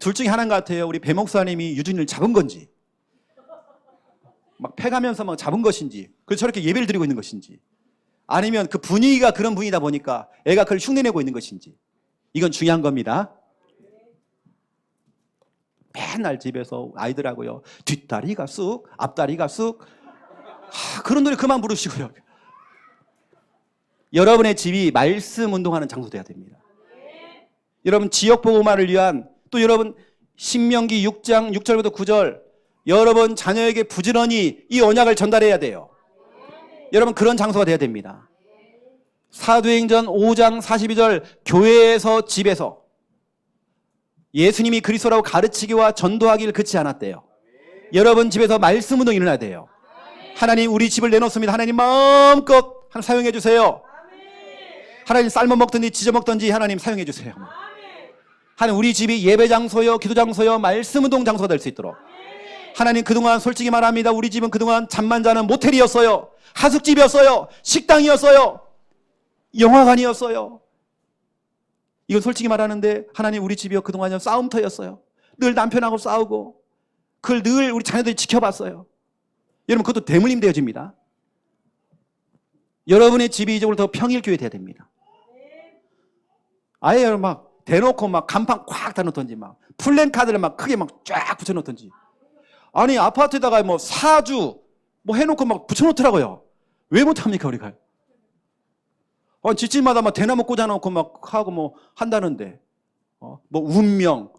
둘 중에 하나인 것 같아요. 우리 배 목사님이 유준이를 잡은 건지 패가면서 잡은 것인지 그래서 저렇게 예배를 드리고 있는 것인지 아니면 그 분위기가 그런 분위기다 보니까 애가 그걸 흉내내고 있는 것인지 이건 중요한 겁니다. 맨날 집에서 아이들하고요 뒷다리가 쑥 앞다리가 쑥 그런 노래 그만 부르시고요. 여러분의 집이 말씀 운동하는 장소 돼야 됩니다. 여러분 지역복음화를 위한 또 여러분 신명기 6장 6절부터 9절 여러분 자녀에게 부지런히 이 언약을 전달해야 돼요. 여러분 그런 장소가 돼야 됩니다. 사도행전 5장 42절 교회에서 집에서 예수님이 그리스도라고 가르치기와 전도하기를 그치 않았대요. 여러분 집에서 말씀 운동이 일어나야 돼요. 하나님 우리 집을 내놓습니다. 하나님 마음껏 사용해 주세요. 하나님 삶아 먹든지 지져 먹든지 하나님 사용해 주세요. 하나님 우리 집이 예배 장소요, 기도 장소요, 말씀 운동 장소가 될 수 있도록. 하나님 그동안 솔직히 말합니다. 우리 집은 그동안 잠만 자는 모텔이었어요. 하숙집이었어요. 식당이었어요. 영화관이었어요. 이건 솔직히 말하는데 하나님 우리 집이요 그동안은 싸움터였어요. 늘 남편하고 싸우고 그걸 늘 우리 자녀들이 지켜봤어요. 여러분 그것도 대물림 되어집니다. 여러분의 집이 이제부터 평일교회 돼야 됩니다. 아예 막 대놓고 막 간판 꽉 다놓던지 막 플랜카드를 막 크게 막 쫙 붙여놓던지 아니 아파트에다가 뭐 사주 뭐 해놓고 막 붙여놓더라고요. 왜 못합니까 우리가? 집집마다 막 대나무 꽂아놓고 막 하고 뭐 한다는데 뭐 운명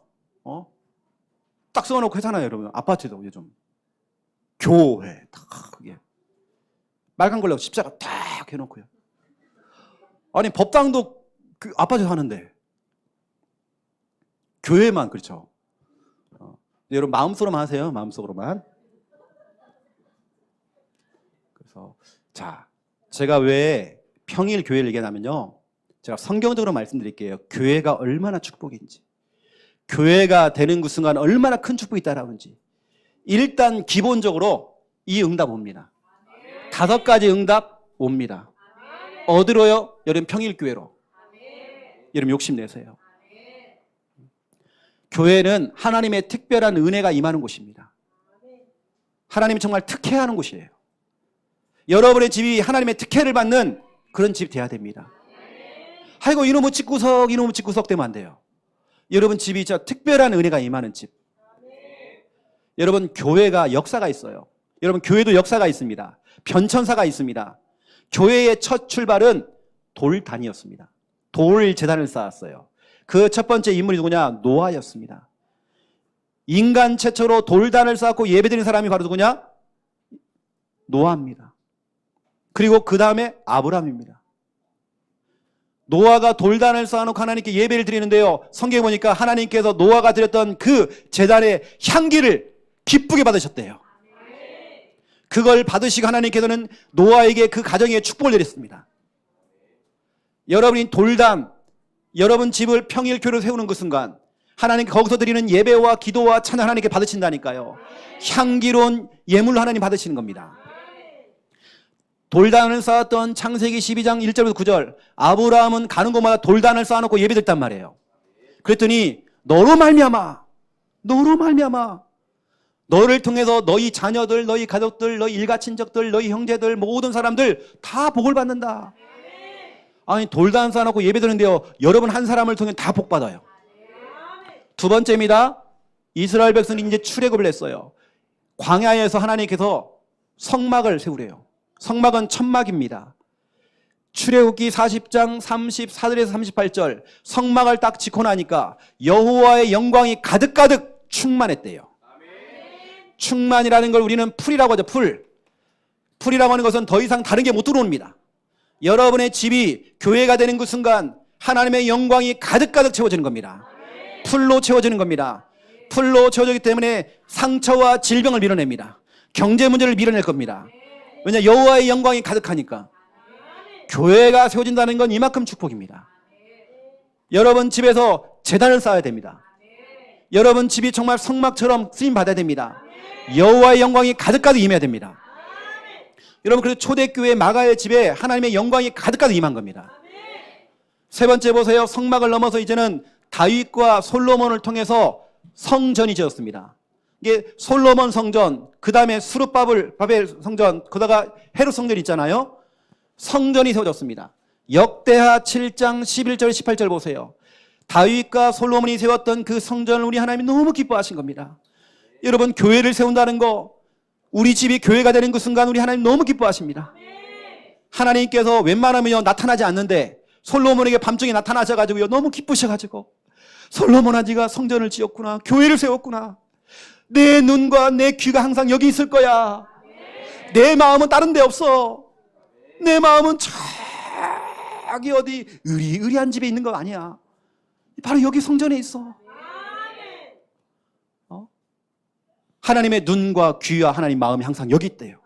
딱 써놓고 하잖아요 여러분. 아파트도 요즘 교회 딱 그게 빨간 걸로 십자가 딱 해놓고요. 아니 법당도 그 아파트에서 하는데 교회만 그렇죠. 여러분 마음속으로만 하세요. 마음속으로만. 그래서 자 제가 왜 평일 교회를 얘기하냐면요. 제가 성경적으로 말씀드릴게요. 교회가 얼마나 축복인지. 교회가 되는 그 순간 얼마나 큰 축복이 있다라는지. 일단 기본적으로 이 응답 옵니다. 5가지 응답 옵니다. 어디로요? 여러분 평일교회로. 여러분 욕심내세요. 교회는 하나님의 특별한 은혜가 임하는 곳입니다. 하나님이 정말 특혜하는 곳이에요. 여러분의 집이 하나님의 특혜를 받는 그런 집이 돼야 됩니다. 아이고 이놈의 집구석 되면 안 돼요. 여러분 집이 진짜 특별한 은혜가 임하는 집. 여러분 교회가 역사가 있어요. 여러분 교회도 역사가 있습니다. 변천사가 있습니다. 교회의 첫 출발은 돌단이었습니다. 돌 제단을 쌓았어요. 그 첫 번째 인물이 누구냐? 노아였습니다. 인간 최초로 돌단을 쌓고 예배드리는 사람이 바로 누구냐? 노아입니다. 그리고 그 다음에 아브람입니다. 노아가 돌단을 쌓아놓고 하나님께 예배를 드리는데요. 성경에 보니까 하나님께서 노아가 드렸던 그 제단의 향기를 기쁘게 받으셨대요. 그걸 받으시고 하나님께서는 노아에게 그 가정에 축복을 내렸습니다. 여러분이 돌단, 여러분 집을 평일교회로 세우는 그 순간 하나님 거기서 드리는 예배와 기도와 찬양 하나님께 받으신다니까요. 향기로운 예물로 하나님 받으시는 겁니다. 돌단을 쌓았던 창세기 12장 1절부터 9절 아브라함은 가는 곳마다 돌단을 쌓아놓고 예배드렸단 말이에요. 그랬더니 너로 말미암아 너를 통해서 너희 자녀들, 너희 가족들, 너희 일가친척들, 너희 형제들, 모든 사람들 다 복을 받는다. 아니 돌단 쌓아놓고 예배드리는데요. 여러분 한 사람을 통해 다 복 받아요. 두 번째입니다. 이스라엘 백성이 이제 출애굽을 했어요. 광야에서 하나님께서 성막을 세우래요. 성막은 천막입니다. 출애굽기 40장 34절에서 38절 성막을 딱 짓고 나니까 여호와의 영광이 가득가득 충만했대요. 충만이라는 걸 우리는 풀이라고 하죠. 풀이라고 하는 것은 더 이상 다른 게 못 들어옵니다. 여러분의 집이 교회가 되는 그 순간 하나님의 영광이 가득가득 채워지는 겁니다. 풀로 채워지는 겁니다. 풀로 채워지기 때문에 상처와 질병을 밀어냅니다. 경제 문제를 밀어낼 겁니다. 왜냐 여호와의 영광이 가득하니까. 교회가 세워진다는 건 이만큼 축복입니다. 여러분 집에서 제단을 쌓아야 됩니다. 여러분 집이 정말 성막처럼 쓰임 받아야 됩니다. 여호와의 영광이 가득가득 임해야 됩니다. 여러분 그래서 초대교회 마가의 집에 하나님의 영광이 가득가득 임한 겁니다. 세 번째 보세요. 성막을 넘어서 이제는 다윗과 솔로몬을 통해서 성전이 지었습니다. 이게 솔로몬 성전, 그 다음에 스룹바벨 성전, 그다가 헤롯 성전 있잖아요. 성전이 세워졌습니다. 역대하 7장 11절 18절 보세요. 다윗과 솔로몬이 세웠던 그 성전을 우리 하나님이 너무 기뻐하신 겁니다. 여러분 교회를 세운다는 거, 우리 집이 교회가 되는 그 순간 우리 하나님 너무 기뻐하십니다. 하나님께서 웬만하면 나타나지 않는데 솔로몬에게 밤중에 나타나셔가지고요 너무 기쁘셔가지고 솔로몬아 네가 성전을 지었구나, 교회를 세웠구나, 내 눈과 내 귀가 항상 여기 있을 거야, 내 마음은 다른 데 없어, 내 마음은 저기 어디 의리의리한 집에 있는 거 아니야. 바로 여기 성전에 있어. 하나님의 눈과 귀와 하나님 마음이 항상 여기 있대요.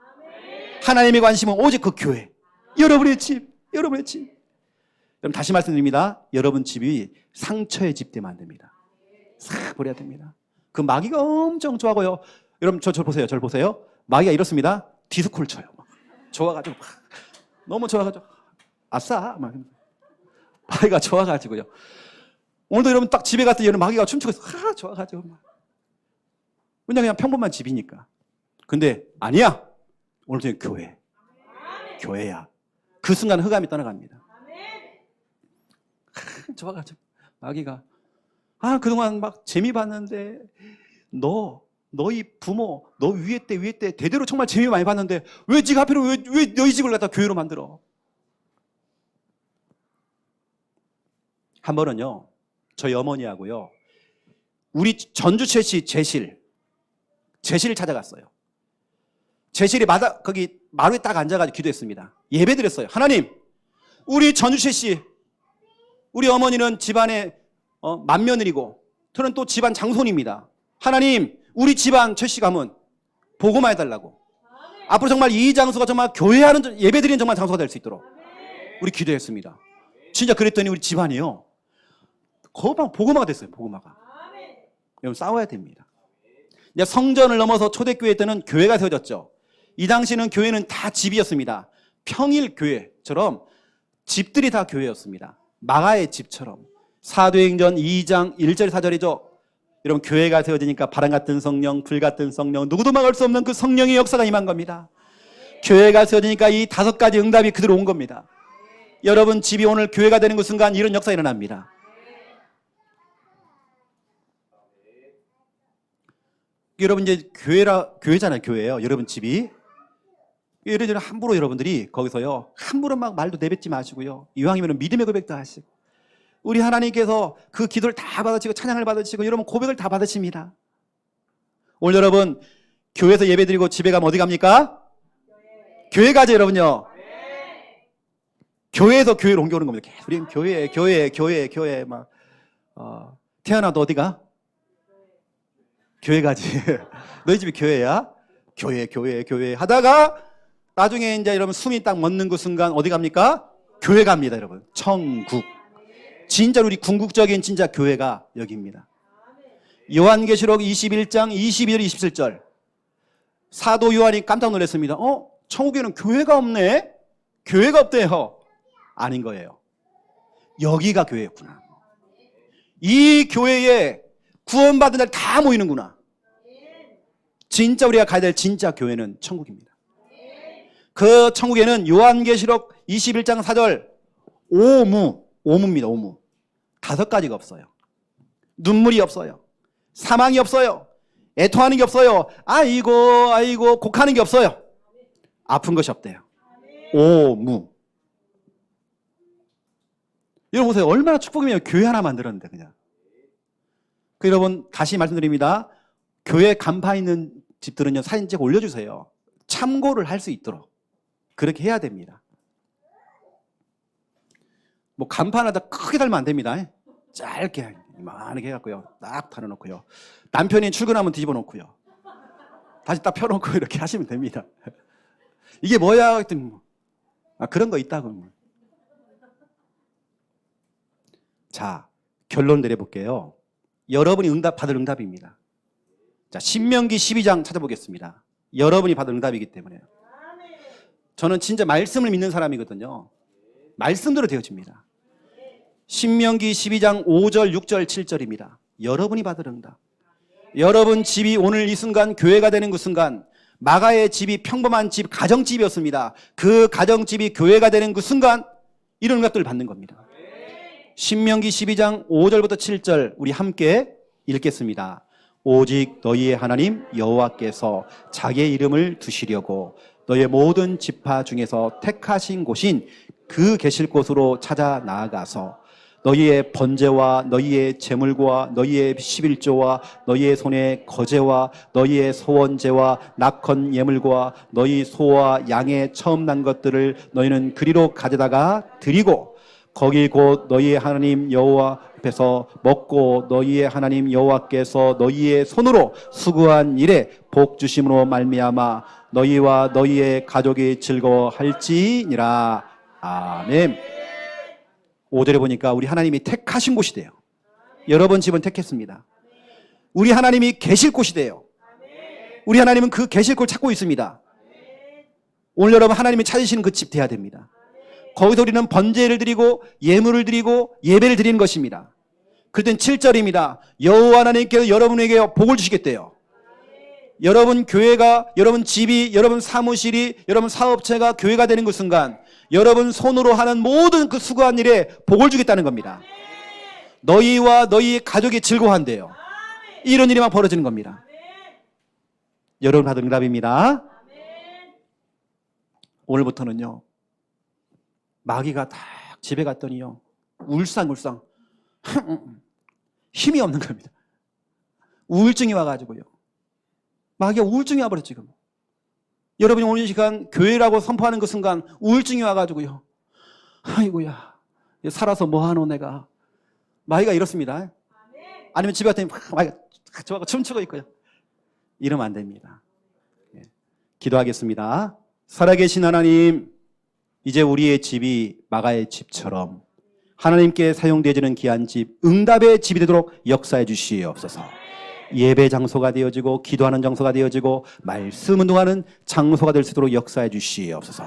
하나님의 관심은 오직 그 교회, 여러분의 집, 여러분의 집. 여러분 다시 말씀드립니다. 여러분 집이 상처의 집 되면 안 됩니다. 싹 버려야 됩니다. 그 마귀가 엄청 좋아하고요. 여러분 저 보세요. 저를 보세요. 마귀가 이렇습니다. 디스코를 쳐요. 막. 좋아가지고 막. 너무 좋아가지고 아싸 막. 마귀가 좋아가지고요. 오늘도 여러분 딱 집에 갔더니 여러분 마귀가 춤추고 있어. 좋아가지고 막. 그냥 평범한 집이니까. 근데 아니야. 오늘 저녁 교회. 교회야. 그 순간 흑암이 떠나갑니다. 좋아가지고 마귀가 그동안 막 재미 봤는데 너희 부모 너 위에 때 대대로 정말 재미 많이 봤는데 왜 지가 하필 왜 너희 집을 갖다 교회로 만들어? 한 번은요 저희 어머니하고요 우리 전주철씨 제실을 찾아갔어요. 제실이 거기 마루에 딱 앉아가지고 기도했습니다. 예배 드렸어요. 하나님, 우리 전주철씨, 우리 어머니는 집안의 맏며느리고 저는 또 집안 장손입니다. 하나님, 우리 집안 철씨 가면 보고만 해달라고. 앞으로 정말 이 장소가 정말 교회하는 예배 드리는 정말 장소가 될 수 있도록 우리 기도했습니다. 진짜 그랬더니 우리 집안이요 거방 보고마가 됐어요. 보고마가. 여러분 싸워야 됩니다. 이제 성전을 넘어서 초대교회 때는 교회가 세워졌죠. 이 당시는 교회는 다 집이었습니다. 평일 교회처럼 집들이 다 교회였습니다. 마가의 집처럼. 사도행전 2장 1절 4절이죠. 여러분 교회가 세워지니까 바람 같은 성령, 불 같은 성령, 누구도 막을 수 없는 그 성령의 역사가 임한 겁니다. 교회가 세워지니까 이 5가지 응답이 그대로 온 겁니다. 여러분 집이 오늘 교회가 되는 그 순간 이런 역사가 일어납니다. 여러분 이제 교회잖아요. 교회예요. 여러분 집이. 예를 들어 함부로 여러분들이 거기서요 함부로 막 말도 내뱉지 마시고요. 이왕이면 믿음의 고백도 하시고 우리 하나님께서 그 기도를 다 받으시고 찬양을 받으시고 여러분 고백을 다 받으십니다. 오늘 여러분 교회에서 예배드리고 집에 가면 어디 갑니까? 교회 가죠 여러분요. 교회에서 교회로 옮겨오는 겁니다. 우리는 교회 막 태어나도 어디가? 교회 가지. 너희 집이 교회야? 교회 하다가 나중에 이제 여러분 숨이 딱 멎는 그 순간 어디 갑니까? 교회 갑니다, 여러분. 천국. 진짜 우리 궁극적인 진짜 교회가 여기입니다. 요한계시록 21장 22절 27절. 사도 요한이 깜짝 놀랐습니다. 천국에는 교회가 없네? 교회가 없대요. 아닌 거예요. 여기가 교회였구나. 이 교회에 구원받은 날 다 모이는구나. 진짜 우리가 가야 될 진짜 교회는 천국입니다. 그 천국에는 요한계시록 21장 4절 오무입니다. 오무. 5가지가 없어요. 눈물이 없어요. 사망이 없어요. 애통하는 게 없어요. 아이고 곡하는 게 없어요. 아픈 것이 없대요. 오무. 여러분 보세요. 얼마나 축복이면 교회 하나 만들었는데 그냥. 여러분 다시 말씀드립니다. 교회 간판 있는 집들은요 사진 찍어 올려주세요. 참고를 할 수 있도록 그렇게 해야 됩니다. 뭐 간판 하다 크게 달면 안 됩니다. 짧게 이만하게 해갖고요 딱 달아놓고요 남편이 출근하면 뒤집어 놓고요 다시 딱 펴놓고 이렇게 하시면 됩니다. 이게 뭐야 했더니 그런 거 있다고. 자 결론 내려볼게요. 여러분이 받을 응답입니다. 자, 신명기 12장 찾아보겠습니다. 여러분이 받을 응답이기 때문에요. 저는 진짜 말씀을 믿는 사람이거든요. 말씀대로 되어집니다. 신명기 12장 5절, 6절, 7절입니다. 여러분이 받을 응답. 여러분 집이 오늘 이 순간 교회가 되는 그 순간 마가의 집이 평범한 집, 가정집이었습니다. 그 가정집이 교회가 되는 그 순간 이런 응답들을 받는 겁니다. 신명기 12장 5절부터 7절 우리 함께 읽겠습니다. 오직 너희의 하나님 여호와께서 자기의 이름을 두시려고 너희의 모든 지파 중에서 택하신 곳인 그 계실 곳으로 찾아 나아가서 너희의 번제와 너희의 제물과 너희의 11조와 너희의 손의 거제와 너희의 소원제와 낙헌 예물과 너희 소와 양의 처음 난 것들을 너희는 그리로 가져다가 드리고 거기 곧 너희의 하나님 여호와 앞에서 먹고 너희의 하나님 여호와께서 너희의 손으로 수고한 일에 복 주심으로 말미암아 너희와 너희의 가족이 즐거워할지니라. 아멘. 5절에 보니까 우리 하나님이 택하신 곳이 돼요. 여러분 집은 택했습니다. 우리 하나님이 계실 곳이 돼요. 우리 하나님은 그 계실 곳을 찾고 있습니다. 오늘 여러분 하나님이 찾으시는 그 집 돼야 됩니다. 거기서 우리는 번제를 드리고 예물을 드리고 예배를 드리는 것입니다. 그땐 7절입니다. 여호와 하나님께서 여러분에게 복을 주시겠대요. 여러분 교회가, 여러분 집이, 여러분 사무실이, 여러분 사업체가 교회가 되는 그 순간 여러분 손으로 하는 모든 그 수고한 일에 복을 주겠다는 겁니다. 너희와 너희의 가족이 즐거워한대요. 이런 일이 막 벌어지는 겁니다. 여러분 받은 응답입니다. 오늘부터는요, 마귀가 딱 집에 갔더니요, 울상울상 힘이 없는 겁니다. 우울증이 와가지고요. 마귀가 우울증이 와버렸죠, 지금. 여러분이 오늘 시간 교회라고 선포하는 그 순간 우울증이 와가지고요. 아이고야, 살아서 뭐하노 내가. 마귀가 이렇습니다. 아니면 집에 갔더니 마귀가 저하고 춤추고 있고요. 이러면 안 됩니다. 기도하겠습니다. 살아계신 하나님, 이제 우리의 집이 마가의 집처럼 하나님께 사용되어지는 귀한 집, 응답의 집이 되도록 역사해 주시옵소서. 예배 장소가 되어지고 기도하는 장소가 되어지고 말씀 운동하는 장소가 될 수 있도록 역사해 주시옵소서.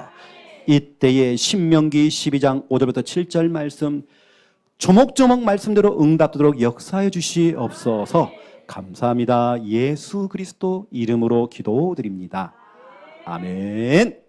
이때에 신명기 12장 5절부터 7절 말씀 조목조목 말씀대로 응답되도록 역사해 주시옵소서. 감사합니다. 예수 그리스도 이름으로 기도드립니다. 아멘.